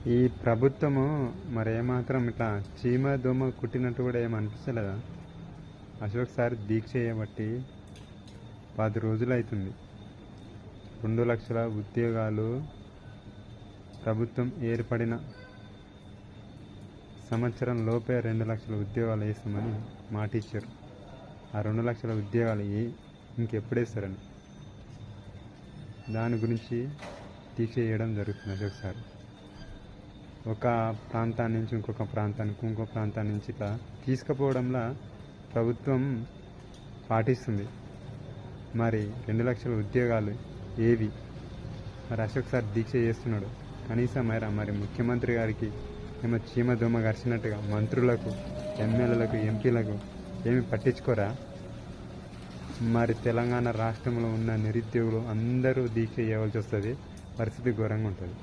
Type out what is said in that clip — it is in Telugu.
ఈ ప్రభుత్వము మరేమాత్రం ఇట్లా చీమ దోమ కుట్టినట్టు కూడా ఏమనిపిస్తలేదా? అశోక్ సార్ దీక్ష చేయబట్టి 10 రోజులు అవుతుంది. 2 లక్షల ఉద్యోగాలు ప్రభుత్వం ఏర్పడిన సంవత్సరం లోపే 2 లక్షల ఉద్యోగాలు వేస్తామని మాట ఇచ్చారు. ఆ 2 లక్షల ఉద్యోగాలు ఇంకెప్పుడేస్తారని దాని గురించి దీక్ష చేయడం జరుగుతుంది. అశోక్ సార్ ఒక ప్రాంతాన్ని నుంచి ఇంకొక ప్రాంతాన్ని నుంచి ఇట్లా తీసుకుపోవడంలో ప్రభుత్వం పాటిస్తుంది. మరి 2 లక్షల ఉద్యోగాలు ఏవి? మరి అశోక్ సార్ దీక్ష చేస్తున్నాడు. కనీసం మరి ముఖ్యమంత్రి గారికి ఏమో చీమ దోమ గరిచినట్టుగా మంత్రులకు, ఎమ్మెల్యేలకు, ఎంపీలకు ఏమి పట్టించుకోరా? మరి తెలంగాణ రాష్ట్రంలో ఉన్న నిరుద్యోగులు అందరూ దీక్ష చేయవలసి వస్తుంది. పరిస్థితి ఘోరంగా ఉంటుంది.